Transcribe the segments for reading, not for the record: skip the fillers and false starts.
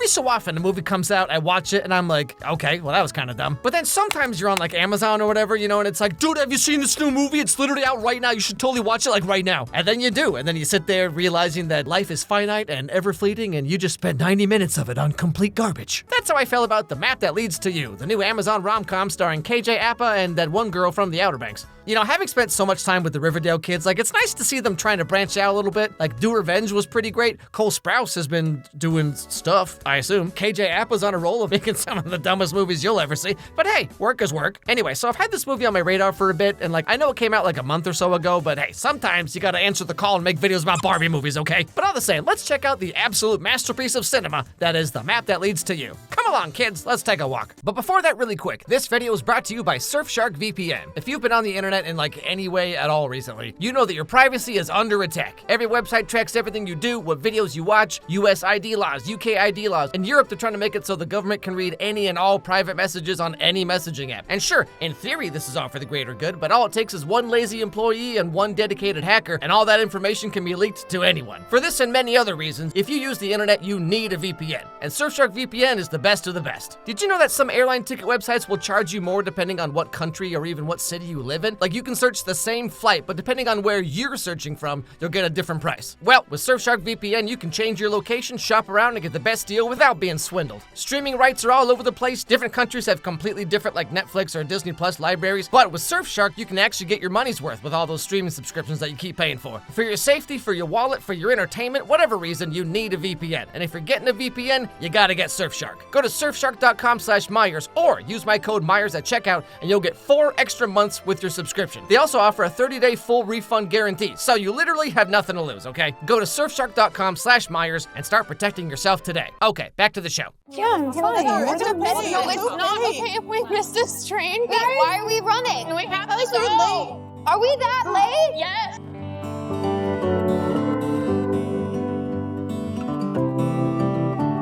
Every so often a movie comes out, I watch it, and I'm like, okay, well that was kind of dumb. But then sometimes you're on like Amazon or whatever, you know, and it's like, dude, have you seen this new movie? It's literally out right now. You should totally watch it like right now. And then you do, and then you sit there realizing that life is finite and ever fleeting, and you just spent 90 minutes of it on complete garbage. That's how I felt about The Map That Leads to You, the new Amazon rom-com starring KJ Apa and that one girl from the Outer Banks. You know, having spent so much time with the Riverdale kids, like, it's nice to see them trying to branch out a little bit. Like, Do Revenge was pretty great. Cole Sprouse has been doing stuff, I assume. KJ Appa's on a roll of making some of the dumbest movies you'll ever see. But hey, work is work. Anyway, so I've had this movie on my radar for a bit, and like, I know it came out like a month or so ago, but hey, sometimes you gotta answer the call and make videos about Barbie movies, okay? But all the same, let's check out the absolute masterpiece of cinema that is The Map That Leads to You. Come along, kids, let's take a walk. But before that, really quick, this video is brought to you by Surfshark VPN. If you've been on the internet in like any way at all recently, you know that your privacy is under attack. Every website tracks everything you do, what videos you watch, US ID laws, UK ID laws. In Europe, they're trying to make it so the government can read any and all private messages on any messaging app. And sure, in theory, this is all for the greater good, but all it takes is one lazy employee and one dedicated hacker, and all that information can be leaked to anyone. For this and many other reasons, if you use the internet, you need a VPN. And Surfshark VPN is the best of the best. Did you know that some airline ticket websites will charge you more depending on what country or even what city you live in? Like, you can search the same flight, but depending on where you're searching from, you'll get a different price. Well, with Surfshark VPN, you can change your location, shop around, and get the best deal without being swindled. Streaming rights are all over the place. Different countries have completely different, like Netflix or Disney Plus libraries. But with Surfshark, you can actually get your money's worth with all those streaming subscriptions that you keep paying for. For your safety, for your wallet, for your entertainment, whatever reason, you need a VPN. And if you're getting a VPN, you gotta get Surfshark. Go to surfshark.com/Meyers or use my code Meyers at checkout, and you'll get 4 extra months with your subscription. They also offer a 30-day full refund guarantee, so you literally have nothing to lose, okay? Go to surfshark.com/Meyers and start protecting yourself today. Okay, back to the show. Yeah, I'm fine. It's okay. No, it's not okay if we miss this train. Wait, why are we running? We have How to is it go. late? Are we that late? Yes.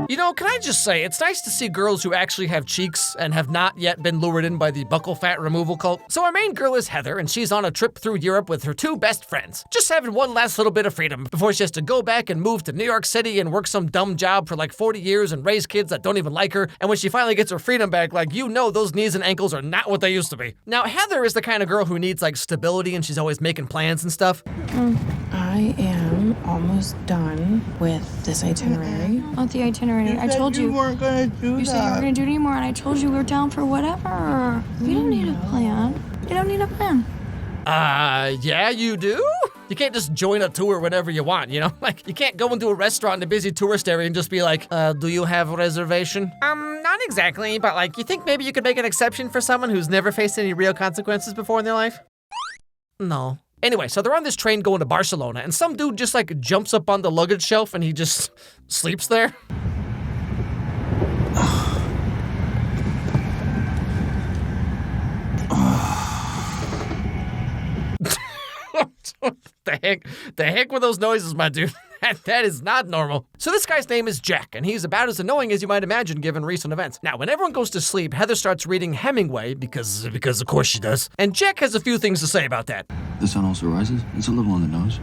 You know, can I just say, it's nice to see girls who actually have cheeks and have not yet been lured in by the buccal fat removal cult. So our main girl is Heather, and she's on a trip through Europe with her 2 best friends. Just having one last little bit of freedom before she has to go back and move to New York City and work some dumb job for like 40 years and raise kids that don't even like her. And when she finally gets her freedom back, like, you know those knees and ankles are not what they used to be. Now, Heather is the kind of girl who needs like stability, and she's always making plans and stuff. I am almost done with this itinerary. Not the itinerary. I told you. You weren't gonna do You said you were gonna do it anymore, and I told you we were down for whatever. We don't need a plan. You don't need a plan. Yeah, you do? You can't just join a tour whenever you want, you know? Like, you can't go into a restaurant in a busy tourist area and just be like, do you have a reservation? Not exactly, but like, you think maybe you could make an exception for someone who's never faced any real consequences before in their life? No. Anyway, so they're on this train going to Barcelona, and some dude just like jumps up on the luggage shelf and he just sleeps there. The heck with those noises, my dude. That is not normal. So this guy's name is Jack, and he's about as annoying as you might imagine given recent events. Now, when everyone goes to sleep, Heather starts reading Hemingway, because of course she does. And Jack has a few things to say about that. The sun also rises. It's a little on the nose.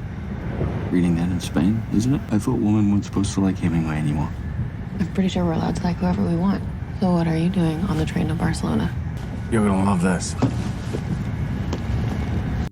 Reading that in Spain, isn't it? I thought women weren't supposed to like Hemingway anymore. I'm pretty sure we're allowed to like whoever we want. So what are you doing on the train to Barcelona? You're gonna love this.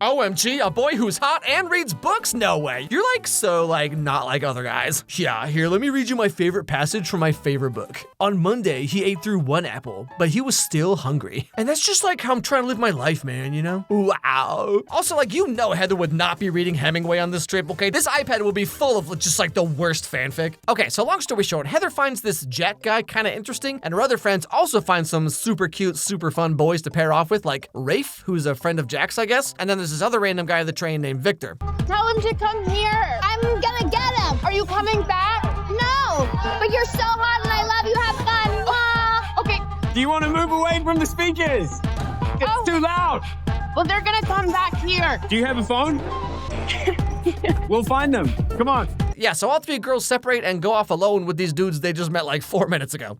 OMG, a boy who's hot and reads books? No way. You're like so like not like other guys. Yeah, here, let me read you my favorite passage from my favorite book. On Monday, he ate through 1 apple, but he was still hungry. And that's just like how I'm trying to live my life, man, you know? Wow. Also, like, you know Heather would not be reading Hemingway on this trip, okay? This iPad will be full of just like the worst fanfic. Okay, so long story short, Heather finds this Jack guy kind of interesting, and her other friends also find some super cute, super fun boys to pair off with, like Rafe, who's a friend of Jack's, I guess, and then there's this other random guy on the train named Victor. Tell him to come here. I'm gonna get him. Are you coming back? No, but you're so hot and I love you. Have fun. Mwah. Okay. Do you want to move away from the speakers? It's too loud. Well, they're gonna come back here. Do you have a phone? We'll find them. Come on. Yeah, so all 3 girls separate and go off alone with these dudes they just met like 4 minutes ago.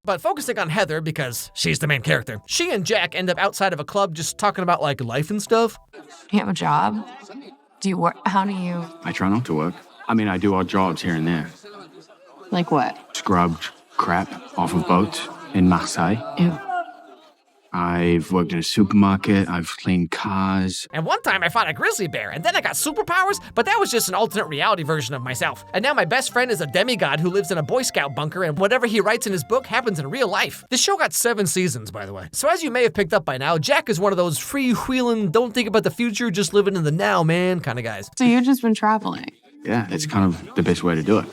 But focusing on Heather, because she's the main character, she and Jack end up outside of a club just talking about like life and stuff. You have a job? Do you work? How do you? I try not to work. I mean, I do odd jobs here and there. Like what? Scrubbed crap off of boats in Marseille. Ew. I've worked in a supermarket. I've cleaned cars. And one time I fought a grizzly bear, and then I got superpowers, but that was just an alternate reality version of myself. And now my best friend is a demigod who lives in a Boy Scout bunker, and whatever he writes in his book happens in real life. This show got 7 seasons, by the way. So as you may have picked up by now, Jack is one of those free-wheeling, don't think about the future, just living in the now, man, kind of guys. So you've just been traveling. Yeah, it's kind of the best way to do it.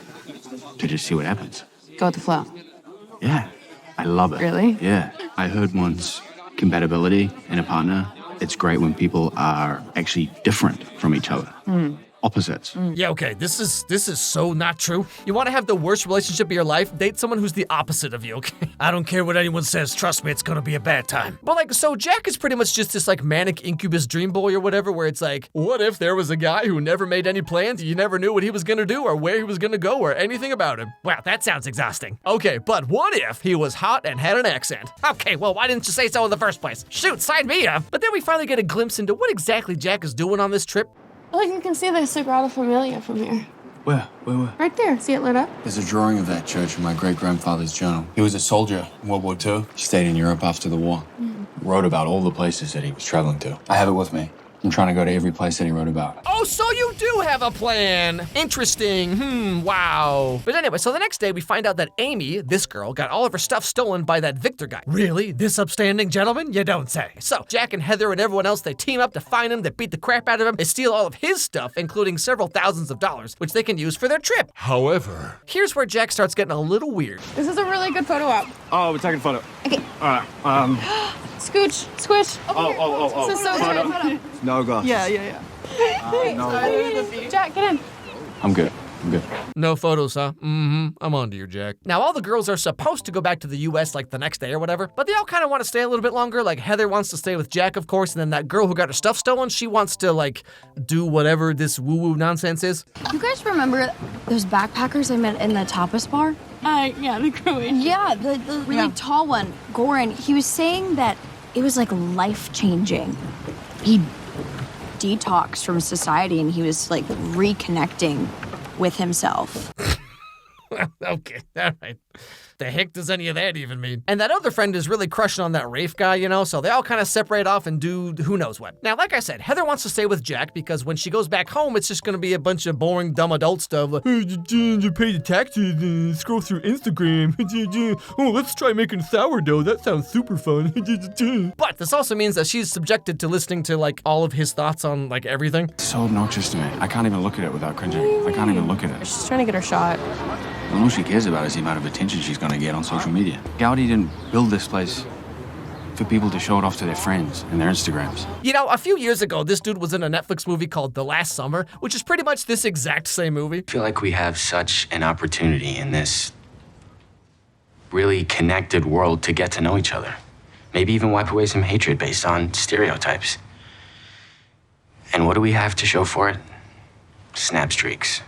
To just see what happens. Go with the flow. Yeah, I love it. Really? Yeah. I heard once compatibility in a partner, it's great when people are actually different from each other. Opposites. Yeah, okay, this is so not true. You want to have the worst relationship of your life? Date someone who's the opposite of you, okay? I don't care what anyone says, trust me, it's gonna be a bad time. But like, so Jack is pretty much just this like manic incubus dream boy or whatever, where it's like, what if there was a guy who never made any plans, you never knew what he was gonna do or where he was gonna go or anything about him? Wow, that sounds exhausting. Okay, but what if he was hot and had an accent? Okay, well, why didn't you say so in the first place? Shoot, sign me up. But then we finally get a glimpse into what exactly Jack is doing on this trip. Like you can see the Sagrada Familia from here. Where? Right there. See it lit up? There's a drawing of that church in my great-grandfather's journal. He was a soldier in World War II. He stayed in Europe after the war. Wrote about all the places that he was traveling to. I have it with me. I'm trying to go to every place that he wrote about. Oh, so you do have a plan. Interesting. Wow. But anyway, so the next day we find out that Amy, this girl, got all of her stuff stolen by that Victor guy. Really? This upstanding gentleman? You don't say. So Jack and Heather and everyone else, they team up to find him, they beat the crap out of him, they steal all of his stuff, including several thousands of dollars, which they can use for their trip. However, Here's where Jack starts getting a little weird. This is a really good photo op. oh, we're taking a photo. Okay. All right. Scooch. Squish. This is so good. No gosh. Yeah. No. Jack, get in. I'm good. No photos, huh? I'm on to you, Jack. Now, all the girls are supposed to go back to the US like the next day or whatever, but they all kind of want to stay a little bit longer. Like, Heather wants to stay with Jack, of course, and then that girl who got her stuff stolen, she wants to, like, do whatever this woo-woo nonsense is. You guys remember those backpackers I met in the tapas bar? Yeah, the Croatian. Yeah, the really tall one, Goran. He was saying that it was like life-changing. He detoxed from society and he was like reconnecting with himself. Okay, all right. The heck does any of that even mean? And that other friend is really crushing on that Rafe guy, you know, so they all kind of separate off and do who knows what. Now, like I said, Heather wants to stay with Jack because when she goes back home, it's just going to be a bunch of boring, dumb adult stuff. Like, hey, you pay the taxes and scroll through Instagram. Oh, let's try making sourdough. That sounds super fun. But this also means that she's subjected to listening to, like, all of his thoughts on, like, everything. It's so obnoxious to me. I can't even look at it without cringing. I can't even look at it. She's trying to get her shot. And all she cares about is the amount of attention she's going to get on social media. Gaudi didn't build this place for people to show it off to their friends and their Instagrams. You know, a few years ago, this dude was in a Netflix movie called The Last Summer, which is pretty much this exact same movie. I feel like we have such an opportunity in this really connected world to get to know each other. Maybe even wipe away some hatred based on stereotypes. And what do we have to show for it? Snap streaks.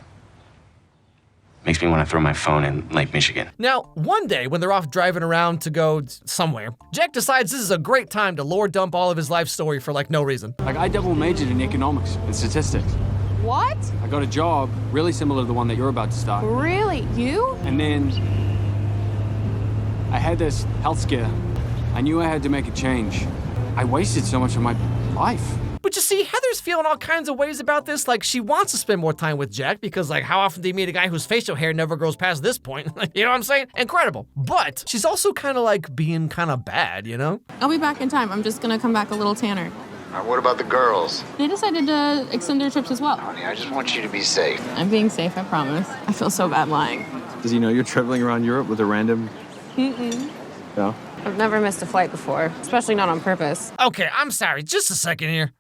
Makes me want to throw my phone in Lake Michigan. Now, one day when they're off driving around to go somewhere, Jack decides this is a great time to lore dump all of his life story for like no reason. Like, I double majored in economics and statistics. What? I got a job really similar to the one that you're about to start. Really? You? And then I had this health scare. I knew I had to make a change. I wasted so much of my life. But you see, Heather's feeling all kinds of ways about this. Like, she wants to spend more time with Jack because, like, how often do you meet a guy whose facial hair never grows past this point? You know what I'm saying? Incredible. But she's also kind of, like, being kind of bad, you know? I'll be back in time. I'm just gonna come back a little tanner. What about the girls? They decided to extend their trips as well. Honey, I just want you to be safe. I'm being safe, I promise. I feel so bad lying. Does he know you're traveling around Europe with a random... No? I've never missed a flight before, especially not on purpose. Okay, I'm sorry. Just a second here.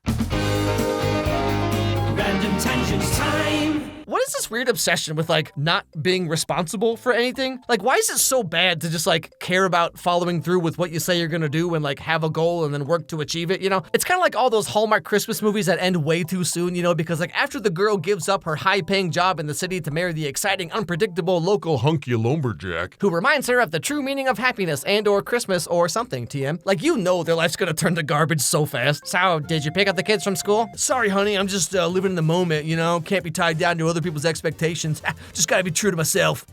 Random Tangents time. What is this weird obsession with like not being responsible for anything? Like, why is it so bad to just like care about following through with what you say you're gonna do and like have a goal and then work to achieve it, you know? It's kind of like all those Hallmark Christmas movies that end way too soon, you know, because like after the girl gives up her high-paying job in the city to marry the exciting, unpredictable local hunky lumberjack who reminds her of the true meaning of happiness and or Christmas or something, TM. Like, you know their life's gonna turn to garbage so fast. So, did you pick up the kids from school? Sorry, honey, I'm just living in the moment, you know? Can't be tied down to other people's expectations. Just gotta be true to myself.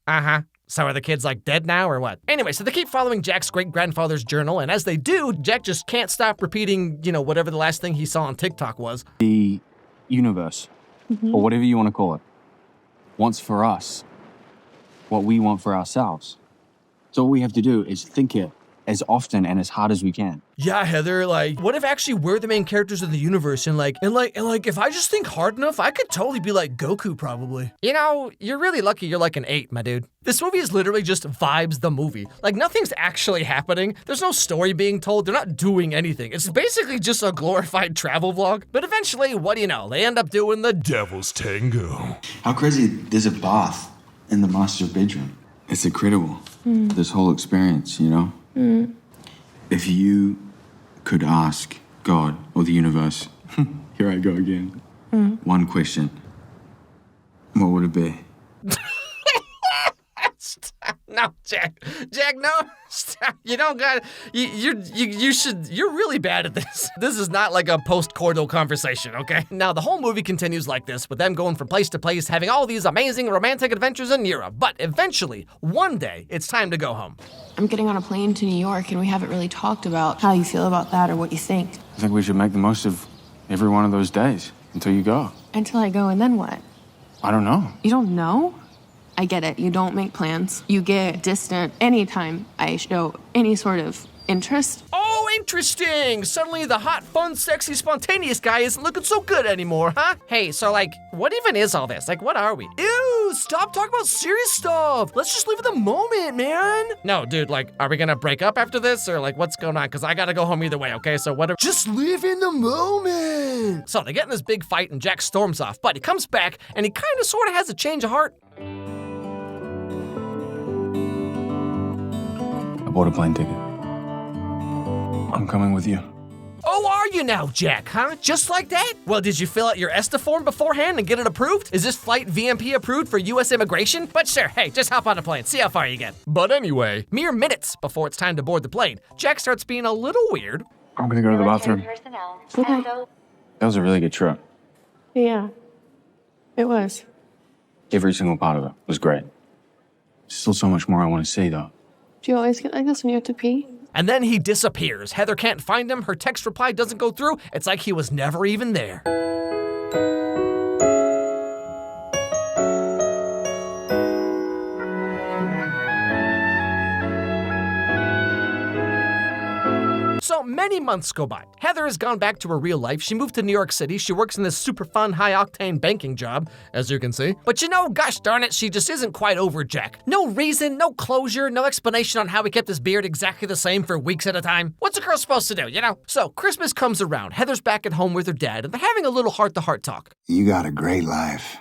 Uh-huh. So are the kids like dead now or what? Anyway, so they keep following Jack's great-grandfather's journal, and as they do, Jack just can't stop repeating, you know, whatever the last thing he saw on TikTok was. The universe, or whatever you want to call it, wants for us what we want for ourselves. So all we have to do is think it as often and as hard as we can. Yeah, Heather, like, what if actually we're the main characters of the universe and if I just think hard enough, I could totally be like Goku probably. You know, you're really lucky you're like an 8, my dude. This movie is literally just vibes the movie. Like, nothing's actually happening. There's no story being told. They're not doing anything. It's basically just a glorified travel vlog. But eventually, what do you know? They end up doing the Devil's Tango. How crazy, there's a bath in the master bedroom. It's incredible, this whole experience, you know? If you could ask God or the universe, here I go again, one question, what would it be? Stop. No, Jack, no, stop. You don't got, you're really bad at this. This is not like a post-coital conversation, okay? Now, the whole movie continues like this, with them going from place to place, having all these amazing romantic adventures in Europe. But eventually, one day, it's time to go home. I'm getting on a plane to New York, and we haven't really talked about how you feel about that or what you think. I think we should make the most of every one of those days until you go. Until I go, and then what? I don't know. You don't know? I get it. You don't make plans. You get distant anytime I show any sort of interest. Oh, interesting! Suddenly the hot, fun, sexy, spontaneous guy isn't looking so good anymore, huh? Hey, so like, what even is all this? Like, what are we? Ew, stop talking about serious stuff. Let's just live in the moment, man. No, dude, like, are we gonna break up after this? Or like, what's going on? Because I gotta go home either way, okay? So whatever. Just live in the moment. So they get in this big fight and Jack storms off, but he comes back and he kind of sort of has a change of heart. I bought a plane ticket. I'm coming with you. Oh, are you now, Jack, huh? Just like that? Well, did you fill out your ESTA form beforehand and get it approved? Is this flight VMP approved for US immigration? But sure, hey, just hop on a plane, see how far you get. But anyway, mere minutes before it's time to board the plane, Jack starts being a little weird. I'm gonna go to the bathroom. Okay. That was a really good trip. Yeah, it was. Every single part of it was great. Still so much more I want to say, though. Do you always get like this when you have to pee? And then he disappears. Heather can't find him, her text reply doesn't go through. It's like he was never even there. So many months go by. Heather has gone back to her real life. She moved to New York City. She works in this super fun, high-octane banking job, as you can see. But you know, gosh darn it, she just isn't quite over Jack. No reason, no closure, no explanation on how he kept his beard exactly the same for weeks at a time. What's a girl supposed to do, you know? So Christmas comes around. Heather's back at home with her dad, and they're having a little heart-to-heart talk. You got a great life.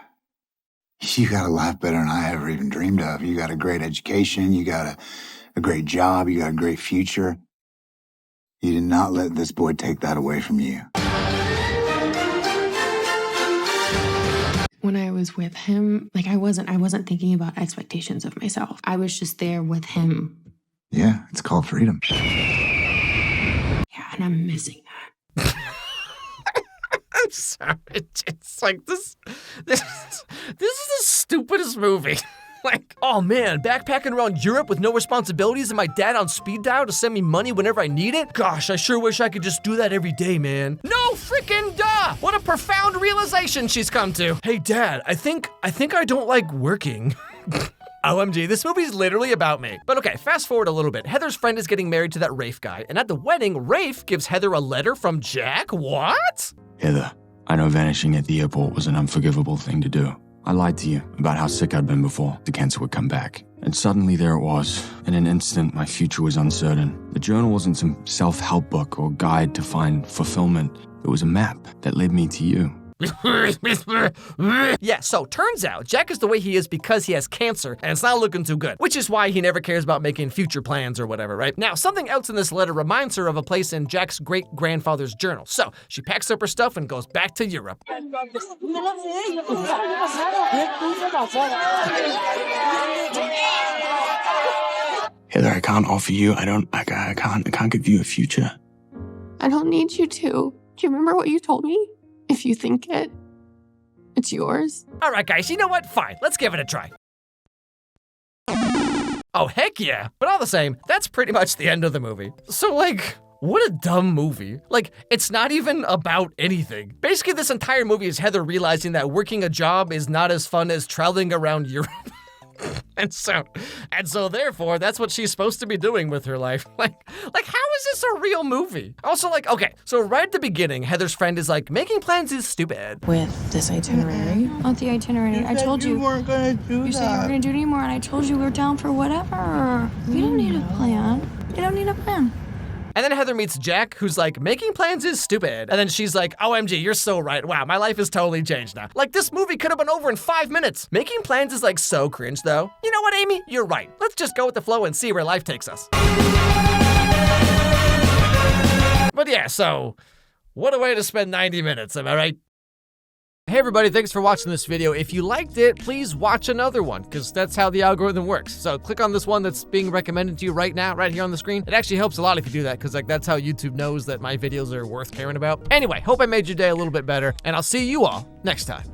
You got a life better than I ever even dreamed of. You got a great education. You got a great job. You got a great future. You did not let this boy take that away from you. When I was with him, like I wasn't thinking about expectations of myself. I was just there with him. Yeah, it's called freedom. Yeah, and I'm missing that. I'm sorry, it's like this is the stupidest movie. Like, oh man, backpacking around Europe with no responsibilities and my dad on speed dial to send me money whenever I need it? Gosh, I sure wish I could just do that every day, man. No freaking duh! What a profound realization she's come to. Hey dad, I think I don't like working. OMG, this movie's literally about me. But okay, fast forward a little bit. Heather's friend is getting married to that Rafe guy, and at the wedding, Rafe gives Heather a letter from Jack? What? Heather, I know vanishing at the airport was an unforgivable thing to do. I lied to you about how sick I'd been before the cancer would come back. And suddenly there it was. In an instant, my future was uncertain. The journal wasn't some self-help book or guide to find fulfillment. It was a map that led me to you. Yeah, so turns out Jack is the way he is because he has cancer and it's not looking too good, which is why he never cares about making future plans or whatever, right? Now, something else in this letter reminds her of a place in Jack's great-grandfather's journal. So she packs up her stuff and goes back to Europe. Heather, I can't offer you. I can't give you a future. I don't need you to. Do you remember what you told me? If you think it's yours. All right, guys, you know what? Fine, let's give it a try. Oh, heck yeah. But all the same, that's pretty much the end of the movie. So, like, what a dumb movie. Like, it's not even about anything. Basically, this entire movie is Heather realizing that working a job is not as fun as traveling around Europe. And so therefore, that's what she's supposed to be doing with her life. Like, how is this a real movie? Also, like, okay, so right at the beginning, Heather's friend is like, making plans is stupid. With this itinerary? Not the itinerary. I told you. You weren't gonna do You said you weren't gonna do it anymore, and I told you we were down for whatever. You don't need a plan. You don't need a plan. And then Heather meets Jack, who's like, making plans is stupid. And then she's like, OMG, you're so right. Wow, my life has totally changed now. Like, this movie could have been over in 5 minutes. Making plans is like so cringe though. You know what, Amy? You're right. Let's just go with the flow and see where life takes us. But yeah, so what a way to spend 90 minutes, am I right? Hey everybody, thanks for watching this video. If you liked it, please watch another one, because that's how the algorithm works. So click on this one that's being recommended to you right now, right here on the screen. It actually helps a lot if you do that, because like that's how YouTube knows that my videos are worth caring about. Anyway, hope I made your day a little bit better, and I'll see you all next time.